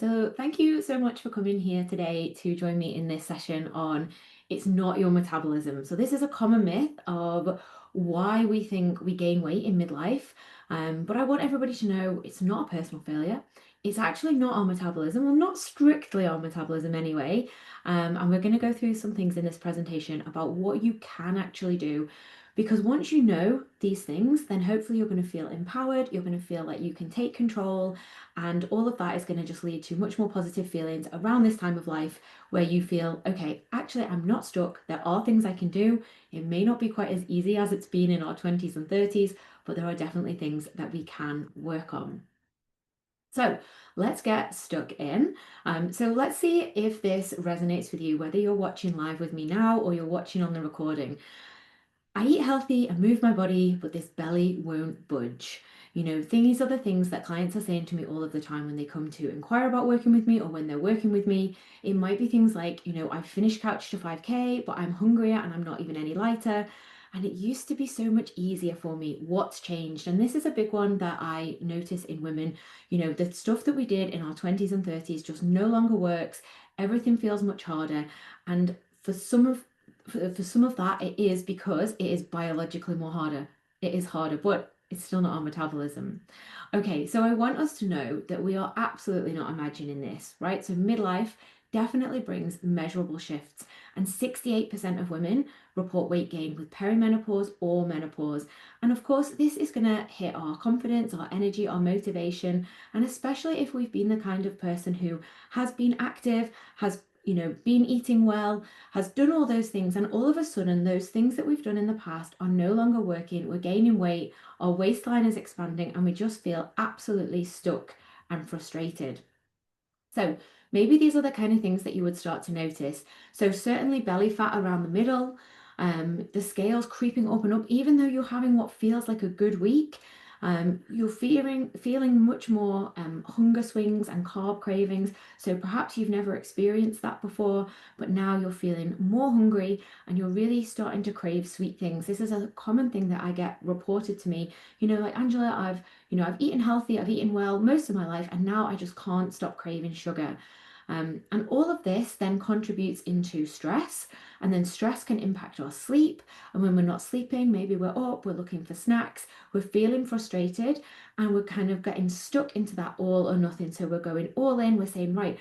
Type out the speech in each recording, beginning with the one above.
So, thank you so much for coming here today to join me in this session on it's not your metabolism. So, this is a common myth of why we think we gain weight in midlife. But I want everybody to know it's not a personal failure. It's actually not our metabolism, well, not strictly our metabolism anyway. And we're going to go through some things in this presentation about what you can actually do. Because once you know these things, then hopefully you're going to feel empowered, you're going to feel like you can take control, and all of that is going to just lead to much more positive feelings around this time of life where you feel, okay, actually, I'm not stuck. There are things I can do. It may not be quite as easy as it's been in our 20s and 30s, but there are definitely things that we can work on. So let's get stuck in. So let's see if this resonates with you, whether you're watching live with me now or you're watching on the recording. I eat healthy and move my body, but this belly won't budge. These are the things that clients are saying to me all of the time when they come to inquire about working with me or when they're working with me. It might be things like, I've finished Couch to 5K, but I'm hungrier and I'm not even any lighter. And it used to be so much easier for me. What's changed? And this is a big one that I notice in women. The stuff that we did in our 20s and 30s just no longer works. Everything feels much harder. And for some of that, it is because it is biologically more harder. It is harder, but it's still not our metabolism. Okay, so I want us to know that we are absolutely not imagining this, right? So midlife definitely brings measurable shifts, and 68% of women report weight gain with perimenopause or menopause. And of course, this is going to hit our confidence, our energy, our motivation, and especially if we've been the kind of person who has been active, has been eating well, has done all those things, and all of a sudden, those things that we've done in the past are no longer working. We're gaining weight, our waistline is expanding, and we just feel absolutely stuck and frustrated. So, maybe these are the kind of things that you would start to notice. So, certainly belly fat around the middle, the scales creeping up and up, even though you're having what feels like a good week. You're feeling much more hunger swings and carb cravings. So perhaps you've never experienced that before, but now you're feeling more hungry and you're really starting to crave sweet things. This is a common thing that I get reported to me. Like Angela, I've eaten healthy, I've eaten well most of my life, and now I just can't stop craving sugar. And all of this then contributes into stress, and then stress can impact our sleep. And when we're not sleeping, maybe we're up, we're looking for snacks, we're feeling frustrated, and we're kind of getting stuck into that all or nothing. So we're going all in, we're saying, right,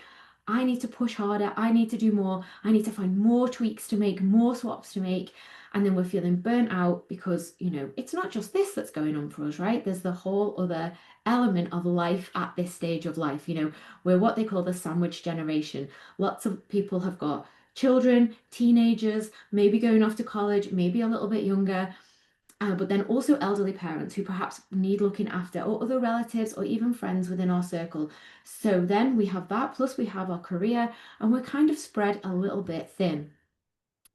I need to push harder, I need to do more, I need to find more tweaks to make, more swaps to make. And then we're feeling burnt out because, it's not just this that's going on for us, right? There's the whole other element of life at this stage of life. We're what they call the sandwich generation. Lots of people have got children, teenagers, maybe going off to college, maybe a little bit younger, but then also elderly parents who perhaps need looking after, or other relatives, or even friends within our circle. So then we have that, plus we have our career, and we're kind of spread a little bit thin.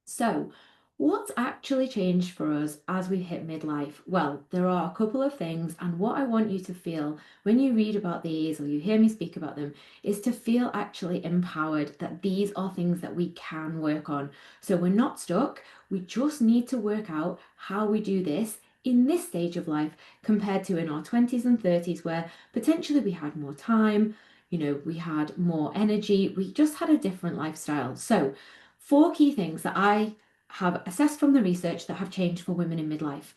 So, what's actually changed for us as we hit midlife? Well, there are a couple of things, and what I want you to feel when you read about these or you hear me speak about them is to feel actually empowered that these are things that we can work on. So, we're not stuck, we just need to work out how we do this in this stage of life compared to in our 20s and 30s, where potentially we had more time. We had more energy, we just had a different lifestyle. So, four key things that I have assessed from the research that have changed for women in midlife.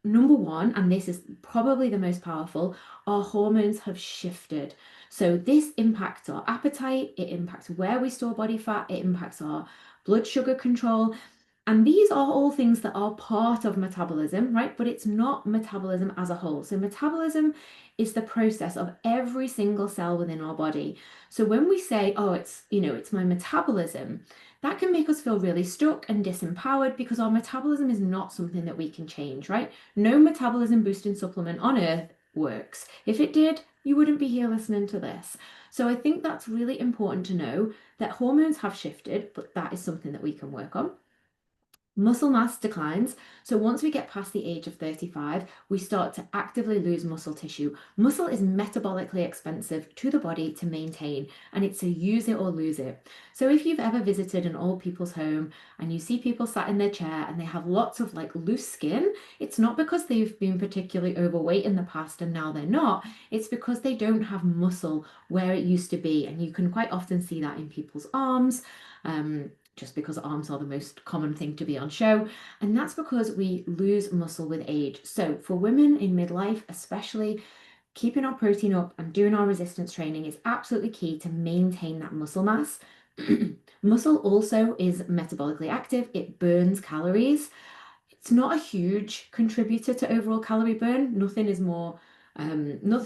Number one, and this is probably the most powerful, our hormones have shifted. So this impacts our appetite, it impacts where we store body fat, it impacts our blood sugar control. And these are all things that are part of metabolism, right? But it's not metabolism as a whole. So metabolism is the process of every single cell within our body. So when we say, oh, it's my metabolism, that can make us feel really stuck and disempowered because our metabolism is not something that we can change, right? No metabolism boosting supplement on earth works. If it did, you wouldn't be here listening to this. So I think that's really important to know that hormones have shifted, but that is something that we can work on. Muscle mass declines. So once we get past the age of 35, we start to actively lose muscle tissue. Muscle is metabolically expensive to the body to maintain, and it's a use it or lose it. So if you've ever visited an old people's home and you see people sat in their chair and they have lots of like loose skin, it's not because they've been particularly overweight in the past and now they're not. It's because they don't have muscle where it used to be. And you can quite often see that in people's arms. Just because arms are the most common thing to be on show. And that's because we lose muscle with age. So for women in midlife, especially, keeping our protein up and doing our resistance training is absolutely key to maintain that muscle mass. Muscle also is metabolically active. It burns calories. It's not a huge contributor to overall calorie burn. Nothing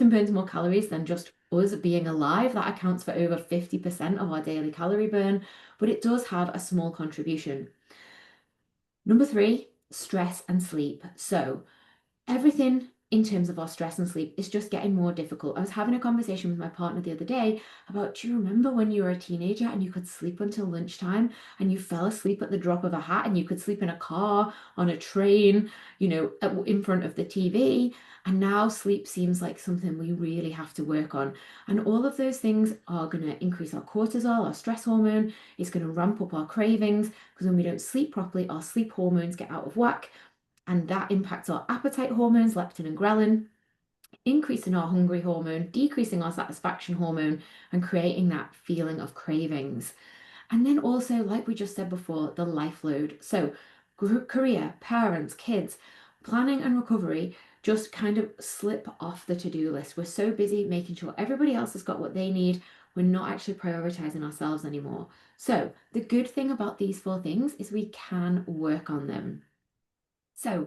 burns more calories than just us being alive. That accounts for over 50% of our daily calorie burn, but it does have a small contribution. Number three, stress and sleep. So everything in terms of our stress and sleep is just getting more difficult. I was having a conversation with my partner the other day about, do you remember when you were a teenager and you could sleep until lunchtime and you fell asleep at the drop of a hat and you could sleep in a car, on a train, in front of the TV? And now sleep seems like something we really have to work on. And all of those things are going to increase our cortisol, our stress hormone. It's going to ramp up our cravings because when we don't sleep properly, our sleep hormones get out of whack and that impacts our appetite hormones, leptin and ghrelin, increasing our hungry hormone, decreasing our satisfaction hormone, and creating that feeling of cravings. And then also, like we just said before, the life load. So, career, parents, kids, planning and recovery just kind of slip off the to-do list. We're so busy making sure everybody else has got what they need. We're not actually prioritizing ourselves anymore. So, the good thing about these four things is we can work on them. So,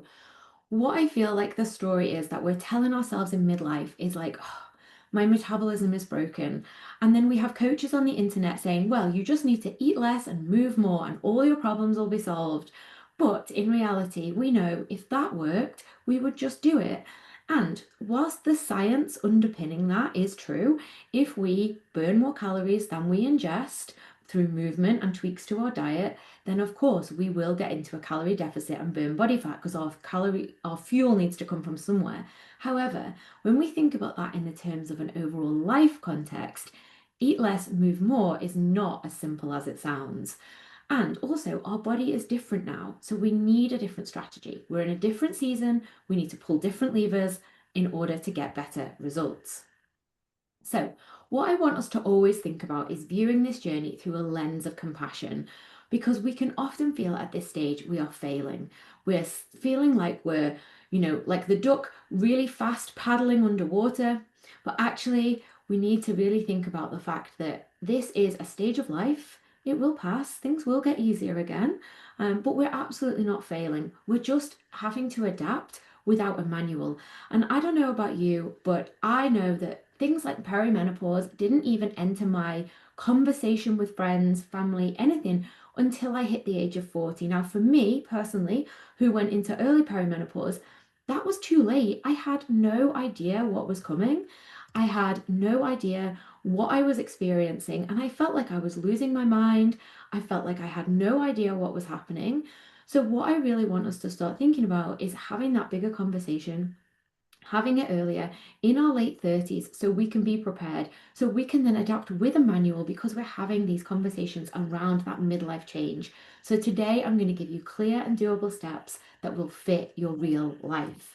what I feel like the story is that we're telling ourselves in midlife is like, oh, my metabolism is broken. And then we have coaches on the internet saying, well, you just need to eat less and move more, and all your problems will be solved. But in reality, we know if that worked, we would just do it. And whilst the science underpinning that is true, if we burn more calories than we ingest through movement and tweaks to our diet, then of course we will get into a calorie deficit and burn body fat because our fuel needs to come from somewhere. However, when we think about that in the terms of an overall life context, eat less, move more is not as simple as it sounds. And also, our body is different now, so we need a different strategy. We're in a different season, we need to pull different levers in order to get better results. So, what I want us to always think about is viewing this journey through a lens of compassion because we can often feel at this stage we are failing. We're feeling like we're, like the duck really fast paddling underwater, but actually, we need to really think about the fact that this is a stage of life. It will pass, things will get easier again, but we're absolutely not failing. We're just having to adapt without a manual. And I don't know about you, but I know that things like perimenopause didn't even enter my conversation with friends, family, anything until I hit the age of 40. Now, for me personally, who went into early perimenopause, that was too late. I had no idea what was coming. I had no idea what I was experiencing, and I felt like I was losing my mind. I felt like I had no idea what was happening. So, what I really want us to start thinking about is having that bigger conversation, having it earlier in our late 30s so we can be prepared, so we can then adapt with a manual because we're having these conversations around that midlife change. So, today I'm going to give you clear and doable steps that will fit your real life.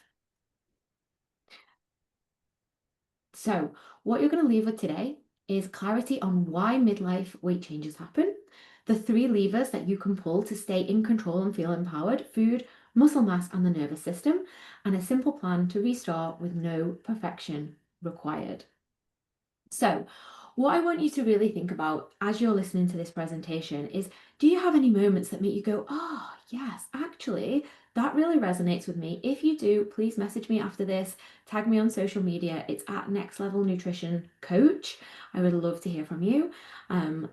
So, what you're going to leave with today is clarity on why midlife weight changes happen, the three levers that you can pull to stay in control and feel empowered: food, muscle mass, and the nervous system, and a simple plan to restart with no perfection required. So, what I want you to really think about as you're listening to this presentation is, do you have any moments that make you go, oh, yes, actually, that really resonates with me? If you do, please message me after this, tag me on social media. It's at Next Level Nutrition Coach. I would love to hear from you.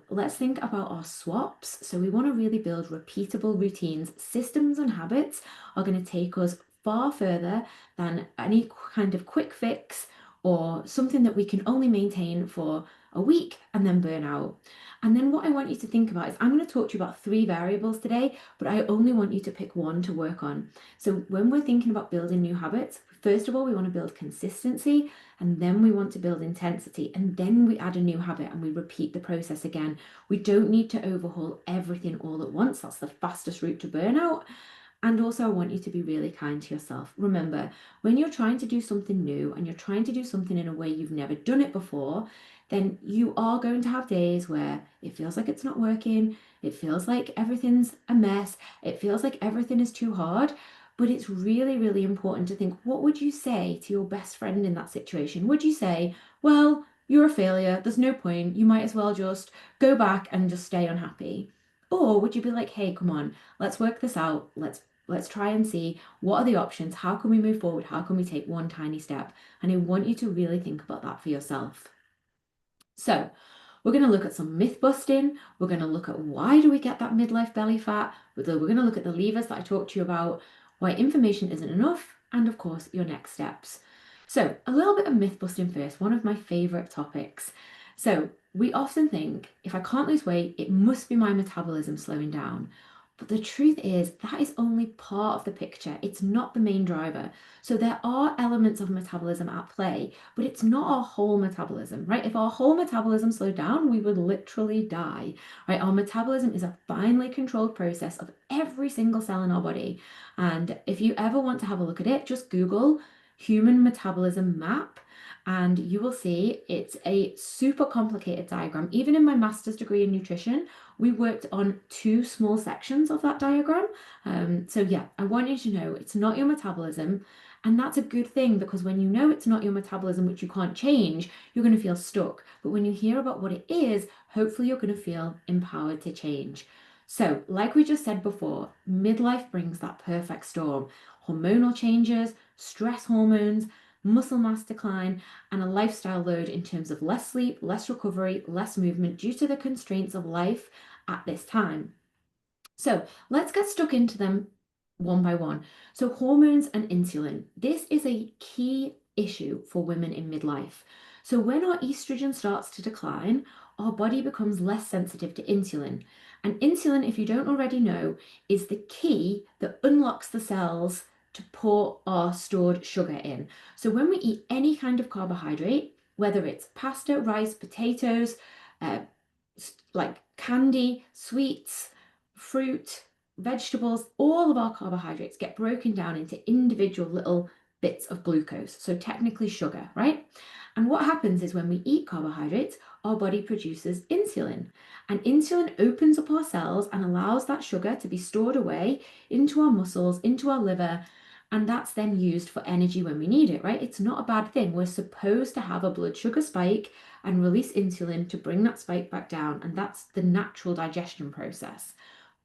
Let's think about our swaps. So, we want to really build repeatable routines. Systems and habits are going to take us far further than any kind of quick fix or something that we can only maintain for a week, and then burnout. And then what I want you to think about is I'm going to talk to you about three variables today, but I only want you to pick one to work on. So when we're thinking about building new habits, first of all, we want to build consistency, and then we want to build intensity, and then we add a new habit and we repeat the process again. We don't need to overhaul everything all at once. That's the fastest route to burnout. And also, I want you to be really kind to yourself. Remember, when you're trying to do something new and you're trying to do something in a way you've never done it before, then you are going to have days where it feels like it's not working. It feels like everything's a mess. It feels like everything is too hard. But it's really, really important to think, what would you say to your best friend in that situation? Would you say, well, you're a failure. There's no point. You might as well just go back and just stay unhappy. Or would you be like, hey, come on, let's work this out. Let's try and see what are the options. How can we move forward? How can we take one tiny step? And I want you to really think about that for yourself. So, we're going to look at some myth busting. We're going to look at why do we get that midlife belly fat. We're going to look at the levers that I talked to you about, why information isn't enough, and of course, your next steps. So, a little bit of myth busting first, one of my favorite topics. So, we often think if I can't lose weight, it must be my metabolism slowing down. But the truth is, that is only part of the picture. It's not the main driver. So, there are elements of metabolism at play, but it's not our whole metabolism, right? If our whole metabolism slowed down, we would literally die, right? Our metabolism is a finely controlled process of every single cell in our body. And if you ever want to have a look at it, just Google human metabolism map. And you will see it's a super complicated diagram. Even in my master's degree in nutrition, we worked on two small sections of that diagram. So yeah, I want you to know it's not your metabolism. And that's a good thing because when you know it's not your metabolism, which you can't change, you're going to feel stuck. But when you hear about what it is, hopefully you're going to feel empowered to change. So, like we just said before, midlife brings that perfect storm. Hormonal changes, stress hormones, muscle mass decline, and a lifestyle load in terms of less sleep, less recovery, less movement due to the constraints of life at this time. So let's get stuck into them one by one. So, hormones and insulin. This is a key issue for women in midlife. So, when our estrogen starts to decline, our body becomes less sensitive to insulin. And insulin, if you don't already know, is the key that unlocks the cells to pour our stored sugar in. So, when we eat any kind of carbohydrate, whether it's pasta, rice, potatoes, uh, like candy, sweets, fruit, vegetables, all of our carbohydrates get broken down into individual little bits of glucose, so technically sugar, right? And what happens is when we eat carbohydrates, our body produces insulin. And insulin opens up our cells and allows that sugar to be stored away into our muscles, into our liver, and that's then used for energy when we need it, right? It's not a bad thing. We're supposed to have a blood sugar spike and release insulin to bring that spike back down, and that's the natural digestion process.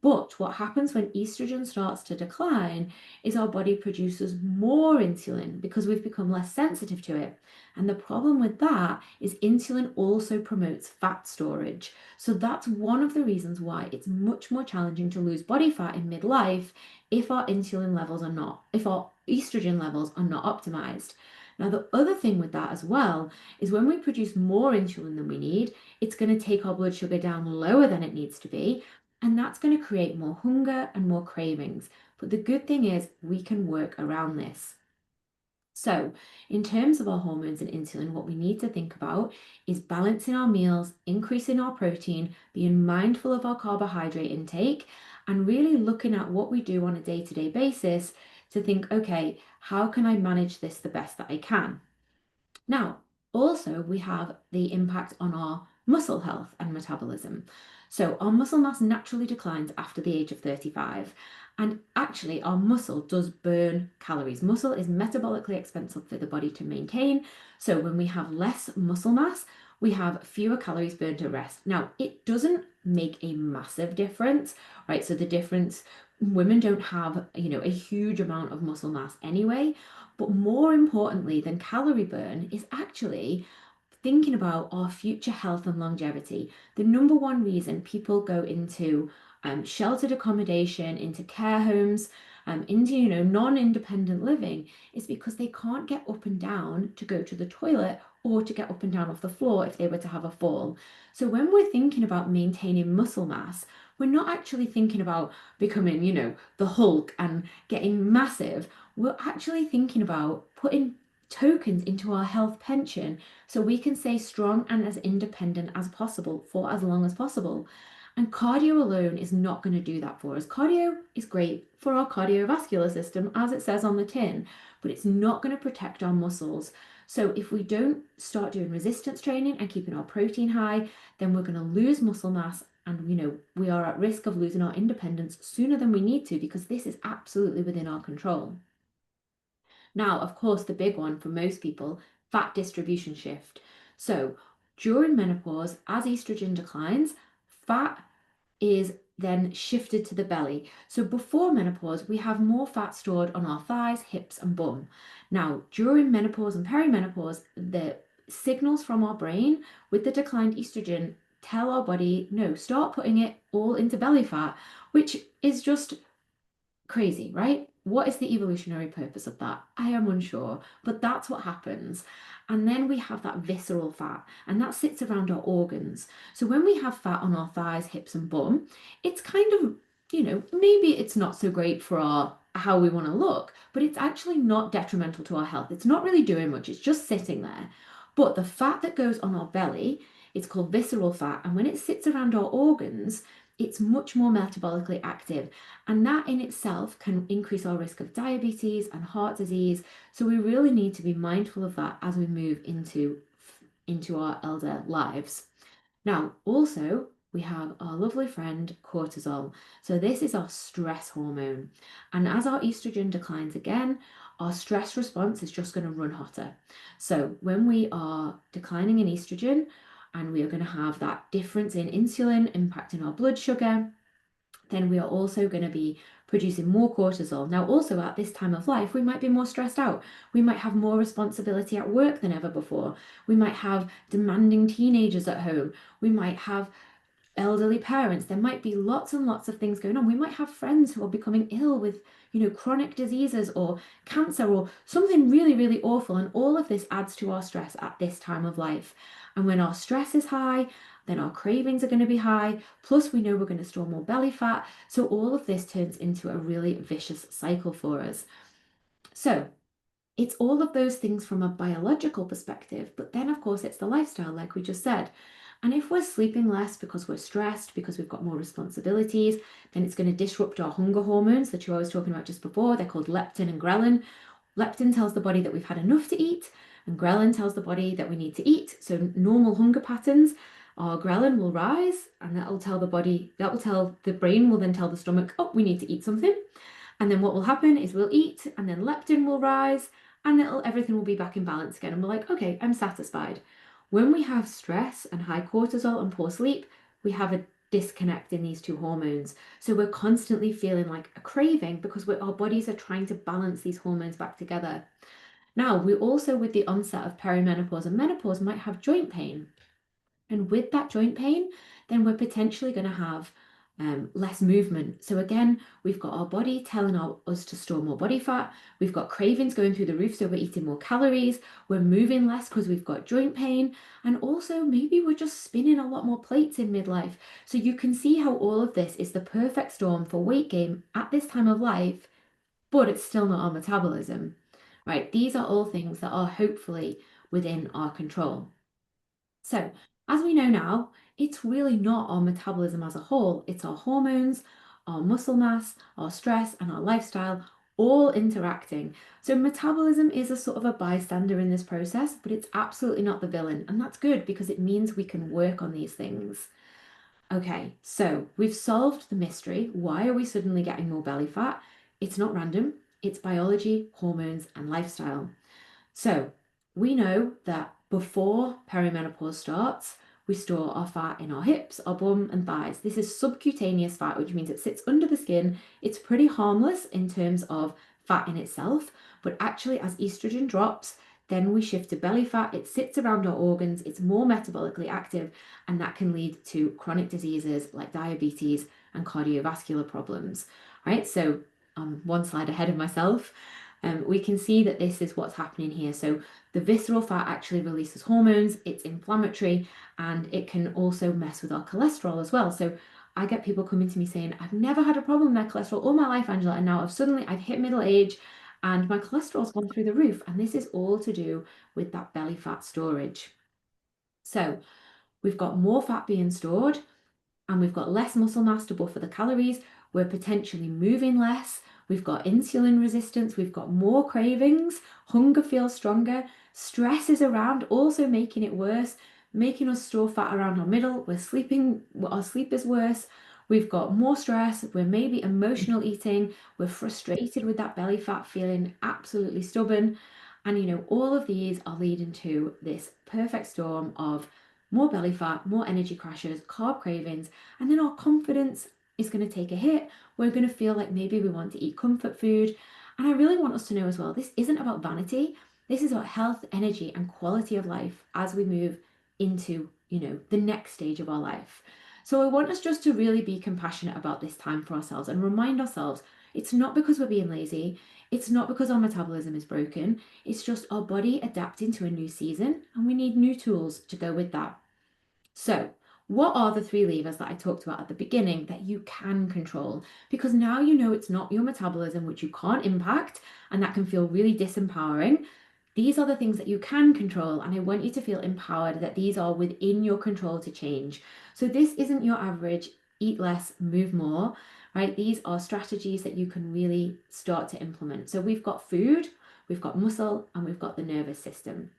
But what happens when estrogen starts to decline is our body produces more insulin because we've become less sensitive to it. And the problem with that is insulin also promotes fat storage. So that's one of the reasons why it's much more challenging to lose body fat in midlife if our insulin levels are not, if our estrogen levels are not optimized. Now, the other thing with that as well is when we produce more insulin than we need, it's going to take our blood sugar down lower than it needs to be, and that's going to create more hunger and more cravings. But the good thing is we can work around this. So, in terms of our hormones and insulin, what we need to think about is balancing our meals, increasing our protein, being mindful of our carbohydrate intake, and really looking at what we do on a day-to-day basis to think, okay, how can I manage this the best that I can? Now, also, we have the impact on our muscle health and metabolism. So, our muscle mass naturally declines after the age of 35. And actually, our muscle does burn calories. Muscle is metabolically expensive for the body to maintain. So, when we have less muscle mass, we have fewer calories burned at rest. Now, it doesn't make a massive difference, right? So, the difference, women don't have, a huge amount of muscle mass anyway. But more importantly than calorie burn is actually thinking about our future health and longevity. The number one reason people go into sheltered accommodation, into care homes, into non-independent living is because they can't get up and down to go to the toilet or to get up and down off the floor if they were to have a fall. So when we're thinking about maintaining muscle mass, we're not actually thinking about becoming, the Hulk and getting massive. We're actually thinking about putting tokens into our health pension so we can stay strong and as independent as possible for as long as possible. And cardio alone is not going to do that for us. Cardio is great for our cardiovascular system, as it says on the tin, but it's not going to protect our muscles. So if we don't start doing resistance training and keeping our protein high, then we're going to lose muscle mass, and we are at risk of losing our independence sooner than we need to, because this is absolutely within our control. Now, of course, the big one for most people, fat distribution shift. So during menopause, as estrogen declines, fat is then shifted to the belly. So before menopause, we have more fat stored on our thighs, hips, and bum. Now, during menopause and perimenopause, the signals from our brain with the declined estrogen tell our body, no, start putting it all into belly fat, which is just crazy, right? What is the evolutionary purpose of that? I am unsure, but that's what happens. And then we have that visceral fat, and that sits around our organs. So when we have fat on our thighs, hips, and bum, it's kind of, maybe it's not so great for our how we want to look, but it's actually not detrimental to our health. It's not really doing much, it's just sitting there. But the fat that goes on our belly, it's called visceral fat, and when it sits around our organs, it's much more metabolically active. And that in itself can increase our risk of diabetes and heart disease. So we really need to be mindful of that as we move into our elder lives. Now, also, we have our lovely friend cortisol. So this is our stress hormone. And as our estrogen declines again, our stress response is just going to run hotter. So when we are declining in estrogen, and we are going to have that difference in insulin impacting our blood sugar, then we are also going to be producing more cortisol. Now, also at this time of life, we might be more stressed out. We might have more responsibility at work than ever before. We might have demanding teenagers at home. We might have elderly parents. There might be lots and lots of things going on. We might have friends who are becoming ill with, chronic diseases or cancer or something really, really awful. And all of this adds to our stress at this time of life. And when our stress is high, then our cravings are going to be high. Plus, we know we're going to store more belly fat. So all of this turns into a really vicious cycle for us. So it's all of those things from a biological perspective, but then of course it's the lifestyle, like we just said. And if we're sleeping less because we're stressed, because we've got more responsibilities, then it's going to disrupt our hunger hormones that you were always talking about just before. They're called leptin and ghrelin. Leptin tells the body that we've had enough to eat, and ghrelin tells the body that we need to eat. So normal hunger patterns, our ghrelin will rise, and that will tell the brain will then tell the stomach, oh, we need to eat something. And then what will happen is we'll eat, and then leptin will rise, and everything will be back in balance again. And we're like, okay, I'm satisfied. When we have stress and high cortisol and poor sleep, we have a disconnect in these two hormones. So we're constantly feeling like a craving because our bodies are trying to balance these hormones back together. Now, we also, with the onset of perimenopause and menopause, might have joint pain. And with that joint pain, then we're potentially going to have less movement. So again, we've got our body telling us to store more body fat. We've got cravings going through the roof, so we're eating more calories. We're moving less because we've got joint pain. And also maybe we're just spinning a lot more plates in midlife. So you can see how all of this is the perfect storm for weight gain at this time of life, but it's still not our metabolism, right? These are all things that are hopefully within our control. So, as we know now, it's really not our metabolism as a whole, it's our hormones, our muscle mass, our stress, and our lifestyle all interacting. So, metabolism is a sort of a bystander in this process, but it's absolutely not the villain. And that's good because it means we can work on these things. Okay, so we've solved the mystery. Why are we suddenly getting more belly fat? It's not random, it's biology, hormones, and lifestyle. So we know that before perimenopause starts, we store our fat in our hips, our bum, and thighs. This is subcutaneous fat, which means it sits under the skin. It's pretty harmless in terms of fat in itself, but actually, as estrogen drops, then we shift to belly fat. It sits around our organs, it's more metabolically active, and that can lead to chronic diseases like diabetes and cardiovascular problems. Right? So, one slide ahead of myself. We can see that this is what's happening here. So the visceral fat actually releases hormones, it's inflammatory, and it can also mess with our cholesterol as well. So I get people coming to me saying, I've never had a problem with my cholesterol all my life, Angela, and now I've hit middle age and my cholesterol's gone through the roof. And this is all to do with that belly fat storage. So we've got more fat being stored and we've got less muscle mass to buffer the calories. We're potentially moving less. We've got insulin resistance. We've got more cravings. Hunger feels stronger. Stress is around, also making it worse, making us store fat around our middle. We're sleeping, our sleep is worse. We've got more stress. We're maybe emotional eating. We're frustrated with that belly fat, feeling absolutely stubborn. And all of these are leading to this perfect storm of more belly fat, more energy crashes, carb cravings, and then our confidence is going to take a hit. We're going to feel like maybe we want to eat comfort food. And I really want us to know as well, this isn't about vanity. This is about health, energy, and quality of life as we move into, the next stage of our life. So I want us just to really be compassionate about this time for ourselves and remind ourselves it's not because we're being lazy. It's not because our metabolism is broken. It's just our body adapting to a new season, and we need new tools to go with that. So, what are the three levers that I talked about at the beginning that you can control? Because now you know it's not your metabolism, which you can't impact, and that can feel really disempowering. These are the things that you can control, and I want you to feel empowered that these are within your control to change. So, this isn't your average eat less, move more, right? These are strategies that you can really start to implement. So, we've got food, we've got muscle, and we've got the nervous system.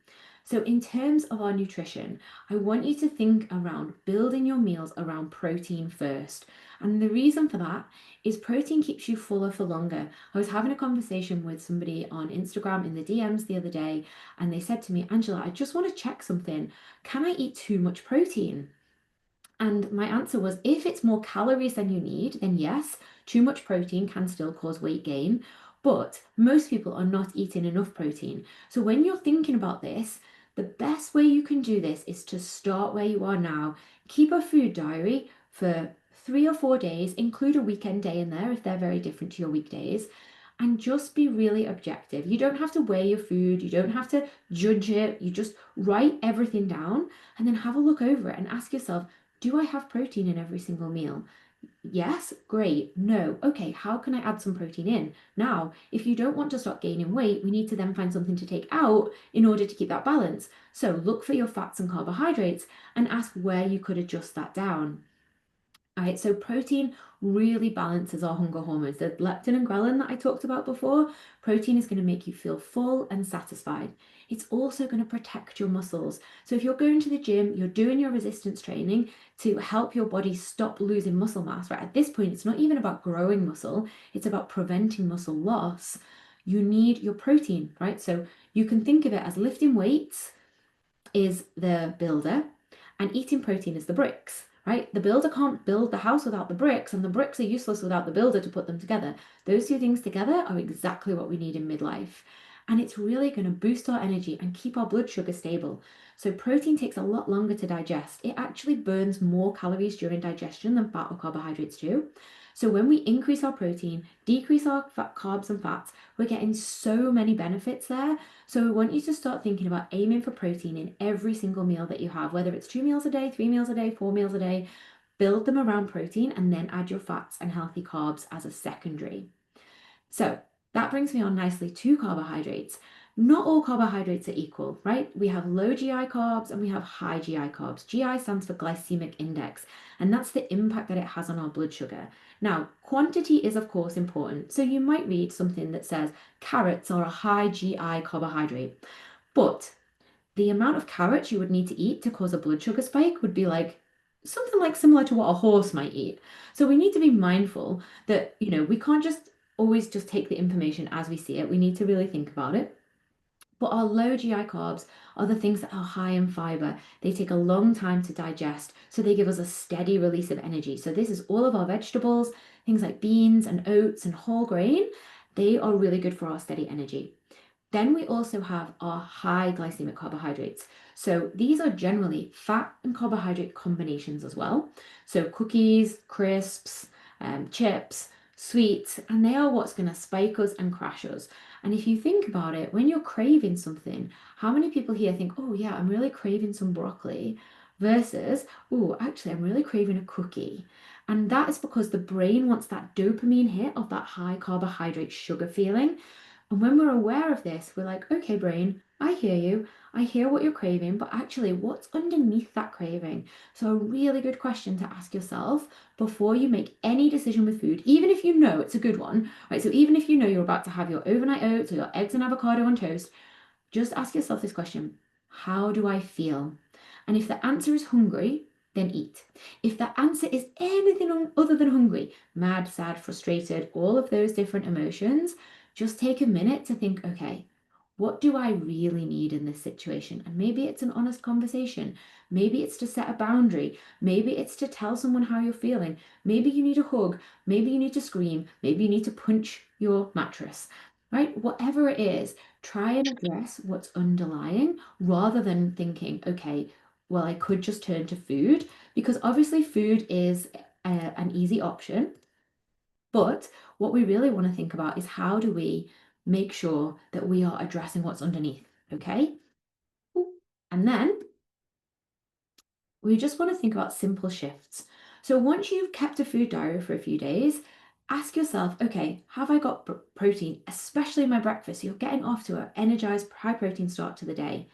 So, in terms of our nutrition, I want you to think around building your meals around protein first. And the reason for that is protein keeps you fuller for longer. I was having a conversation with somebody on Instagram in the DMs the other day, and they said to me, Angela, I just want to check something. Can I eat too much protein? And my answer was if it's more calories than you need, then yes, too much protein can still cause weight gain. But most people are not eating enough protein. So when you're thinking about this, the best way you can do this is to start where you are now. Keep a food diary for 3 or 4 days, include a weekend day in there if they're very different to your weekdays, and just be really objective. You don't have to weigh your food, you don't have to judge it. You just write everything down and then have a look over it and ask yourself, do I have protein in every single meal? Yes, great. No. Okay, how can I add some protein in? Now, if you don't want to start gaining weight, we need to then find something to take out in order to keep that balance. So look for your fats and carbohydrates and ask where you could adjust that down. All right, so protein really balances our hunger hormones. The leptin and ghrelin that I talked about before, protein is going to make you feel full and satisfied. It's also going to protect your muscles. So if you're going to the gym, you're doing your resistance training to help your body stop losing muscle mass, right? At this point, it's not even about growing muscle, it's about preventing muscle loss. You need your protein, right? So you can think of it as lifting weights is the builder and eating protein is the bricks, right? The builder can't build the house without the bricks, and the bricks are useless without the builder to put them together. Those two things together are exactly what we need in midlife. And it's really going to boost our energy and keep our blood sugar stable. So, protein takes a lot longer to digest. It actually burns more calories during digestion than fat or carbohydrates do. So, when we increase our protein, decrease our carbs and fats, we're getting so many benefits there. So we want you to start thinking about aiming for protein in every single meal that you have, whether it's 2 meals a day, 3 meals a day, 4 meals a day. Build them around protein and then add your fats and healthy carbs as a secondary. So that brings me on nicely to carbohydrates. Not all carbohydrates are equal, right? We have low GI carbs and we have high GI carbs. GI stands for glycemic index, and that's the impact that it has on our blood sugar. Now, quantity is of course important. So you might read something that says carrots are a high GI carbohydrate, but the amount of carrots you would need to eat to cause a blood sugar spike would be like something like similar to what a horse might eat. So we need to be mindful that, we can't just always just take the information as we see it. We need to really think about it. But our low GI carbs are the things that are high in fiber. They take a long time to digest, so they give us a steady release of energy. So this is all of our vegetables, things like beans and oats and whole grain. They are really good for our steady energy. Then we also have our high glycemic carbohydrates. So these are generally fat and carbohydrate combinations as well. So cookies, crisps, chips, sweets, and they are what's going to spike us and crash us. And if you think about it, when you're craving something, how many people here think, oh, yeah, I'm really craving some broccoli, versus, oh, actually, I'm really craving a cookie. And that is because the brain wants that dopamine hit of that high carbohydrate sugar feeling. And when we're aware of this, we're like, okay, brain, I hear you. I hear what you're craving, but actually, what's underneath that craving? So, a really good question to ask yourself before you make any decision with food, even if you know it's a good one, right? So, even if you know you're about to have your overnight oats or your eggs and avocado on toast, just ask yourself this question: how do I feel? And if the answer is hungry, then eat. If the answer is anything other than hungry, mad, sad, frustrated, all of those different emotions, just take a minute to think, okay, what do I really need in this situation? And maybe it's an honest conversation. Maybe it's to set a boundary. Maybe it's to tell someone how you're feeling. Maybe you need a hug. Maybe you need to scream. Maybe you need to punch your mattress, right? Whatever it is, try and address what's underlying rather than thinking, okay, well, I could just turn to food, because obviously food is an easy option. But what we really want to think about is how do we make sure that we are addressing what's underneath, okay? And then we just want to think about simple shifts. So once you've kept a food diary for a few days, ask yourself, okay, have I got protein, especially in my breakfast? So you're getting off to an energized, high protein start to the day.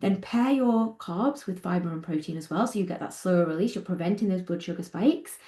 Then pair your carbs with fiber and protein as well, so you get that slower release. You're preventing those blood sugar spikes.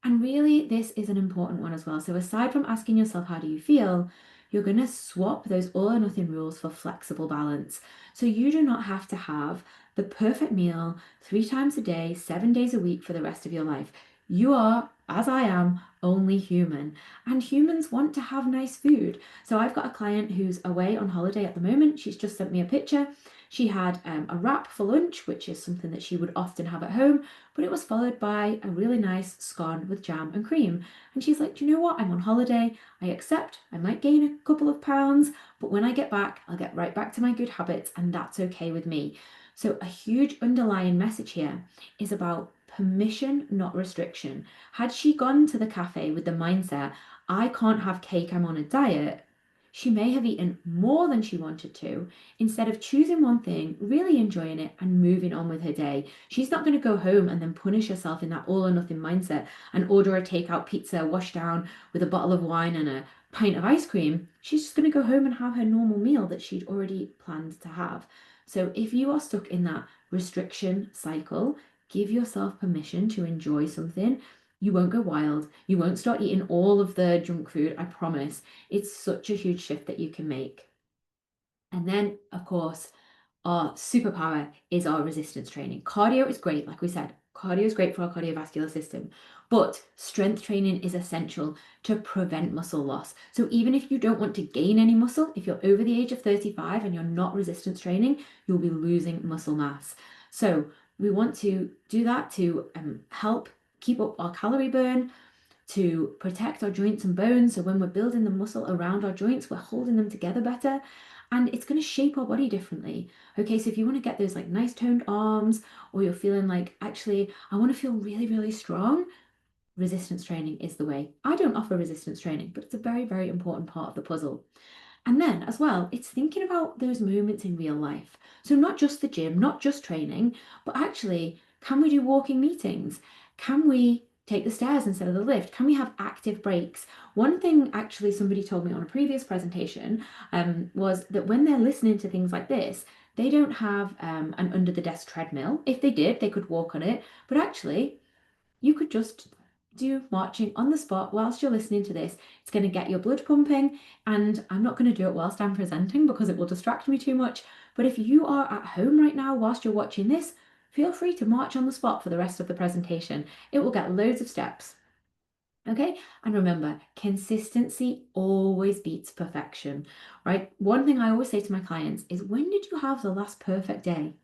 And really, this is an important one as well. So, aside from asking yourself, how do you feel? You're going to swap those all or nothing rules for flexible balance. So, you do not have to have the perfect meal 3 times a day, 7 days a week for the rest of your life. You are, as I am, only human. And humans want to have nice food. So, I've got a client who's away on holiday at the moment. She's just sent me a picture. She had a wrap for lunch, which is something that she would often have at home, but it was followed by a really nice scone with jam and cream. And she's like, do you know what? I'm on holiday. I accept I might gain a couple of pounds, but when I get back, I'll get right back to my good habits, and that's okay with me. So, a huge underlying message here is about permission, not restriction. Had she gone to the cafe with the mindset, I can't have cake, I'm on a diet, she may have eaten more than she wanted to, instead of choosing one thing, really enjoying it, and moving on with her day. She's not going to go home and then punish herself in that all or nothing mindset and order a takeout pizza washed down with a bottle of wine and a pint of ice cream. She's just going to go home and have her normal meal that she'd already planned to have. So if you are stuck in that restriction cycle, give yourself permission to enjoy something. You won't go wild. You won't start eating all of the junk food, I promise. It's such a huge shift that you can make. And then, of course, our superpower is our resistance training. Cardio is great, like we said, cardio is great for our cardiovascular system, but strength training is essential to prevent muscle loss. So even if you don't want to gain any muscle, if you're over the age of 35 and you're not resistance training, you'll be losing muscle mass. So we want to do that to help keep up our calorie burn, to protect our joints and bones. So when we're building the muscle around our joints, we're holding them together better. And it's going to shape our body differently. Okay, so if you want to get those like nice toned arms, or you're feeling like, actually, I want to feel really, really strong, resistance training is the way. I don't offer resistance training, but it's a very, very important part of the puzzle. And then as well, it's thinking about those moments in real life. So not just the gym, not just training, but actually, can we do walking meetings? Can we take the stairs instead of the lift? Can we have active breaks? One thing actually somebody told me on a previous presentation was that when they're listening to things like this, they don't have an under the desk treadmill. If they did, they could walk on it. But actually, you could just do marching on the spot whilst you're listening to this. It's going to get your blood pumping, and I'm not going to do it whilst I'm presenting because it will distract me too much. But if you are at home right now whilst you're watching this, feel free to march on the spot for the rest of the presentation. It will get loads of steps. Okay, and remember, consistency always beats perfection, right? One thing I always say to my clients is, when did you have the last perfect day?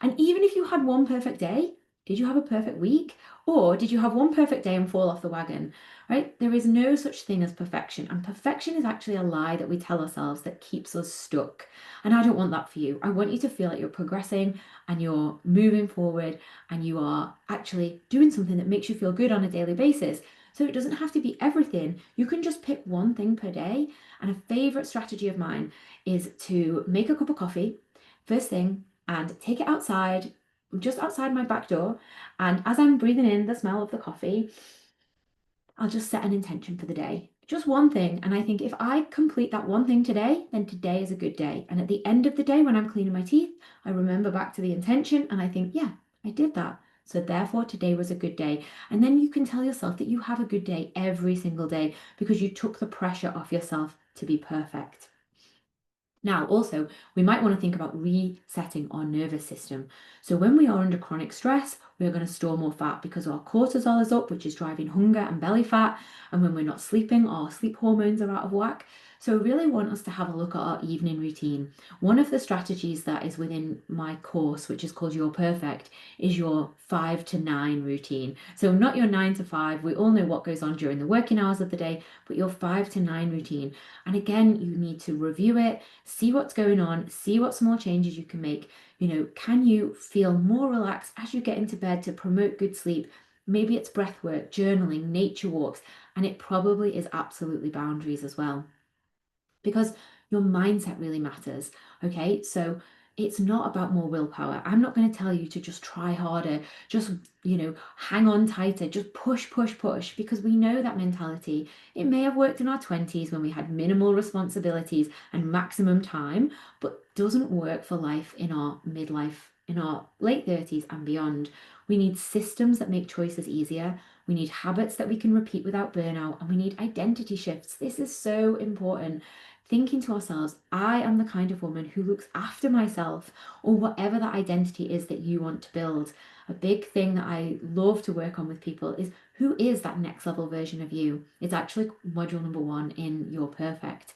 And even if you had one perfect day, did you have a perfect week? Or did you have one perfect day and fall off the wagon, right? There is no such thing as perfection. And perfection is actually a lie that we tell ourselves that keeps us stuck. And I don't want that for you. I want you to feel like you're progressing and you're moving forward and you are actually doing something that makes you feel good on a daily basis. So it doesn't have to be everything. You can just pick one thing per day. And a favorite strategy of mine is to make a cup of coffee first thing and take it outside, just outside my back door. And as I'm breathing in the smell of the coffee, I'll just set an intention for the day. Just one thing. And I think if I complete that one thing today, then today is a good day. And at the end of the day, when I'm cleaning my teeth, I remember back to the intention and I think, yeah, I did that. So therefore, today was a good day. And then you can tell yourself that you have a good day every single day because you took the pressure off yourself to be perfect. Now, also, we might want to think about resetting our nervous system. So, when we are under chronic stress, we're going to store more fat because our cortisol is up, which is driving hunger and belly fat. And when we're not sleeping, our sleep hormones are out of whack. So, I really want us to have a look at our evening routine. One of the strategies that is within my course, which is called Your Perfect, is your 5 to 9 routine. So, not your 9 to 5. We all know what goes on during the working hours of the day, but your 5 to 9 routine. And again, you need to review it, see what's going on, see what small changes you can make. Can you feel more relaxed as you get into bed to promote good sleep? Maybe it's breath work, journaling, nature walks, and it probably is absolutely boundaries as well because your mindset really matters. Okay, so it's not about more willpower. I'm not going to tell you to just try harder, just, hang on tighter, just push, push, push, because we know that mentality. It may have worked in our 20s when we had minimal responsibilities and maximum time, but doesn't work for life in our midlife, in our late 30s and beyond. We need systems that make choices easier. We need habits that we can repeat without burnout, and we need identity shifts. This is so important. Thinking to ourselves, I am the kind of woman who looks after myself, or whatever that identity is that you want to build. A big thing that I love to work on with people is who is that next level version of you? It's actually module number 1 in Your Perfect.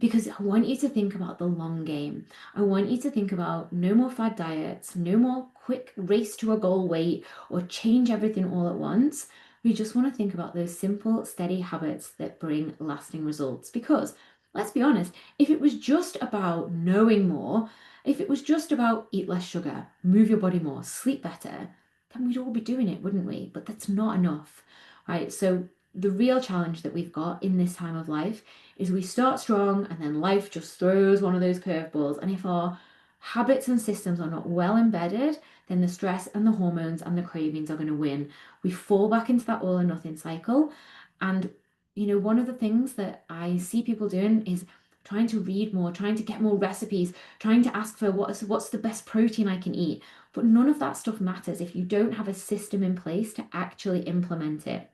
Because I want you to think about the long game. I want you to think about no more fad diets, no more quick race to a goal weight, or change everything all at once. We just want to think about those simple, steady habits that bring lasting results. Because let's be honest, if it was just about knowing more, if it was just about eat less sugar, move your body more, sleep better, then we'd all be doing it, wouldn't we? But that's not enough, right? So the real challenge that we've got in this time of life is we start strong and then life just throws one of those curveballs. And if our habits and systems are not well embedded, then the stress and the hormones and the cravings are going to win. We fall back into that all or nothing cycle. And one of the things that I see people doing is trying to read more, trying to get more recipes, trying to ask for what's the best protein I can eat. But none of that stuff matters if you don't have a system in place to actually implement it.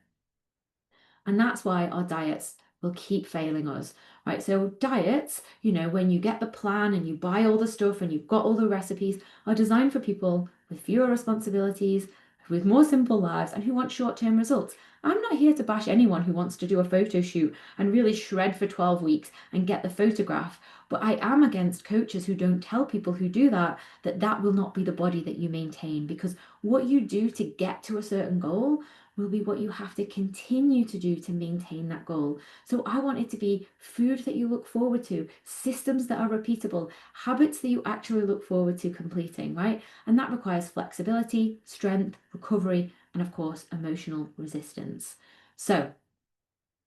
And that's why our diets will keep failing us, right? So diets, when you get the plan and you buy all the stuff and you've got all the recipes, are designed for people with fewer responsibilities, with more simple lives, and who want short-term results. I'm not here to bash anyone who wants to do a photo shoot and really shred for 12 weeks and get the photograph, but I am against coaches who don't tell people who do that that will not be the body that you maintain, because what you do to get to a certain goal will be what you have to continue to do to maintain that goal. So I want it to be food that you look forward to, systems that are repeatable, habits that you actually look forward to completing, right? And that requires flexibility, strength, recovery, and of course, emotional resistance. So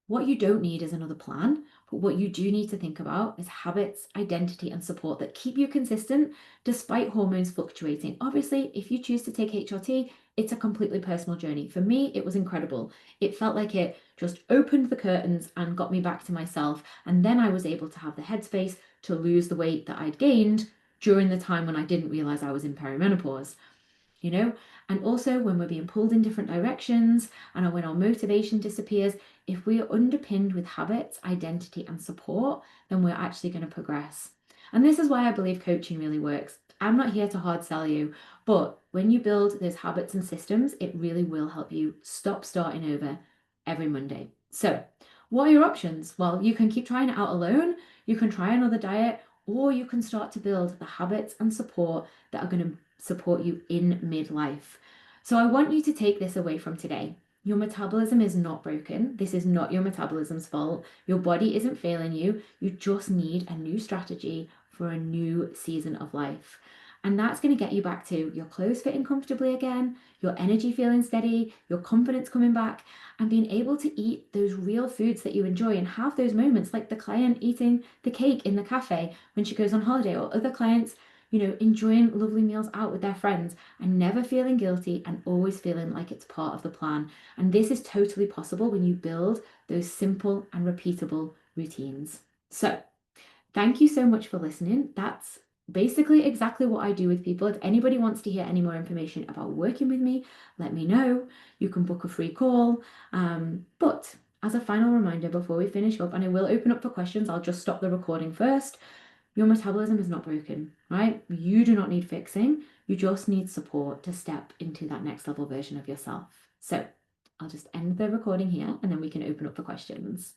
what you don't need is another plan, but what you do need to think about is habits, identity, and support that keep you consistent despite hormones fluctuating. Obviously, if you choose to take HRT, it's a completely personal journey. For me, it was incredible. It felt like it just opened the curtains and got me back to myself. And then I was able to have the headspace to lose the weight that I'd gained during the time when I didn't realize I was in perimenopause. And also when we're being pulled in different directions and when our motivation disappears, if we are underpinned with habits, identity, and support, then we're actually going to progress. And this is why I believe coaching really works. I'm not here to hard sell you, but when you build those habits and systems, it really will help you stop starting over every Monday. So, what are your options? Well, you can keep trying it out alone, you can try another diet, or you can start to build the habits and support that are going to support you in midlife. So I want you to take this away from today. Your metabolism is not broken. This is not your metabolism's fault. Your body isn't failing you. You just need a new strategy for a new season of life. And that's going to get you back to your clothes fitting comfortably again, your energy feeling steady, your confidence coming back, and being able to eat those real foods that you enjoy and have those moments like the client eating the cake in the cafe when she goes on holiday, or other clients, enjoying lovely meals out with their friends and never feeling guilty and always feeling like it's part of the plan. And this is totally possible when you build those simple and repeatable routines. So, thank you so much for listening. That's basically exactly what I do with people. If anybody wants to hear any more information about working with me, let me know. You can book a free call. But as a final reminder before we finish up, and I will open up for questions, I'll just stop the recording first. Your metabolism is not broken, right? You do not need fixing. You just need support to step into that next level version of yourself. So I'll just end the recording here and then we can open up for questions.